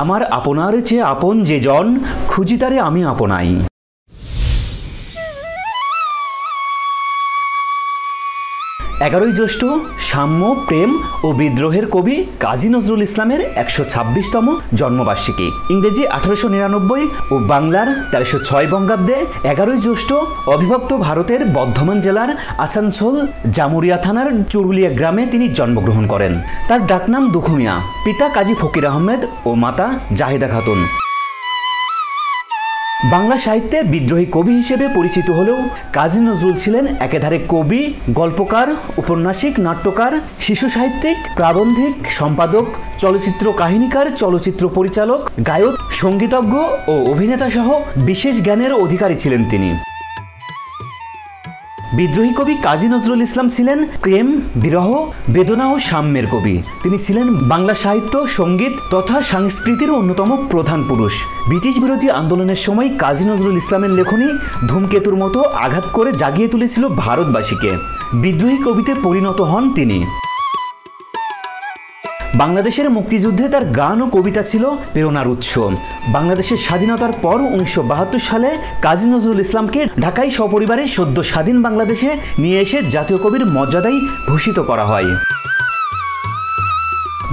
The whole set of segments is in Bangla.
আমার আপনার চেয়ে আপন যে জন, খুঁজি তারে আমি আপনাই। 11ই জ্যৈষ্ঠ সাম্য, প্রেম ও বিদ্রোহের কবি কাজী নজরুল ইসলামের 126তম জন্মবার্ষিকী। ইংরেজি 1899 ও বাংলার 1306 বঙ্গাব্দে 11ই জ্যৈষ্ঠ অবিভক্ত ভারতের বর্ধমান জেলার আসানসোল জামুরিয়া থানার চুরুলিয়া গ্রামে তিনি জন্মগ্রহণ করেন। তার ডাকনাম দুখু মিয়া, পিতা কাজী ফকির আহমেদ ও মাতা জাহেদা খাতুন। বাংলা সাহিত্যে বিদ্রোহী কবি হিসেবে পরিচিত হলেও কাজী নজরুল ছিলেন একেধারে কবি, গল্পকার, উপন্যাসিক, নাট্যকার, শিশু সাহিত্যিক, প্রাবন্ধিক, সম্পাদক, চলচ্চিত্র কাহিনীকার, চলচ্চিত্র পরিচালক, গায়ক, সঙ্গীতজ্ঞ ও অভিনেতা সহ বিশেষ জ্ঞানের অধিকারী ছিলেন তিনি। বিদ্রোহী কবি কাজী নজরুল ইসলাম ছিলেন প্রেম, বিরহ, বেদনা ও সাম্যের কবি। তিনি ছিলেন বাংলা সাহিত্য, সঙ্গীত তথা সংস্কৃতির অন্যতম প্রধান পুরুষ। ব্রিটিশ বিরোধী আন্দোলনের সময় কাজী নজরুল ইসলামের লেখনী ধূমকেতুর মতো আঘাত করে জাগিয়ে তুলেছিল ভারতবাসীকে। বিদ্রোহী কবিতে পরিণত হন তিনি। বাংলাদেশের মুক্তিযুদ্ধে তার গান ও কবিতা ছিল প্রেরণার উৎস। বাংলাদেশের স্বাধীনতার পর 1972 সালে কাজী নজরুল ইসলামকে ঢাকায় সপরিবারে সদ্য স্বাধীন বাংলাদেশে নিয়ে এসে জাতীয় কবির মর্যাদায় ভূষিত করা হয়।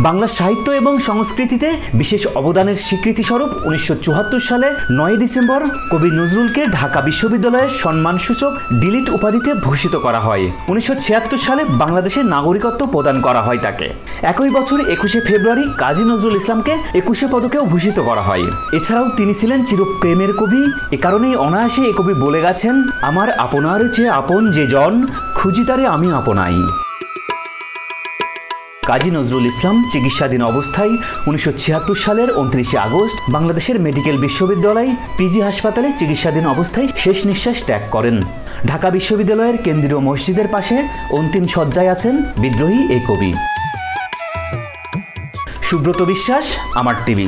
বাংলা সাহিত্য এবং সংস্কৃতিতে বিশেষ অবদানের স্বীকৃতিস্বরূপ 1974 সালে 9 ডিসেম্বর কবি নজরুলকে ঢাকা বিশ্ববিদ্যালয়ের সম্মানসূচক ডিলিট উপাধিতে ভূষিত করা হয়। 1976 সালে বাংলাদেশের নাগরিকত্ব প্রদান করা হয় তাকে। একই বছর 21শে ফেব্রুয়ারি কাজী নজরুল ইসলামকে 21শে পদকেও ভূষিত করা হয়। এছাড়াও তিনি ছিলেন চিরপ্রেমের কবি। এ কারণেই অনায়াসে এ কবি বলে গেছেন, আমার আপনার চেয়ে আপন যে জন, খুঁজি তারে আমি আপনাই। কাজী নজরুল ইসলাম চিকিৎসাধীন অবস্থায় 1976 সালের 29শে আগস্ট বাংলাদেশের মেডিকেল বিশ্ববিদ্যালয় পিজি হাসপাতালে চিকিৎসাধীন অবস্থায় শেষ নিঃশ্বাস ত্যাগ করেন। ঢাকা বিশ্ববিদ্যালয়ের কেন্দ্রীয় মসজিদের পাশে অন্তিম শয্যায় আছেন বিদ্রোহী এই কবি। সুব্রত বিশ্বাস, আমার টিভি।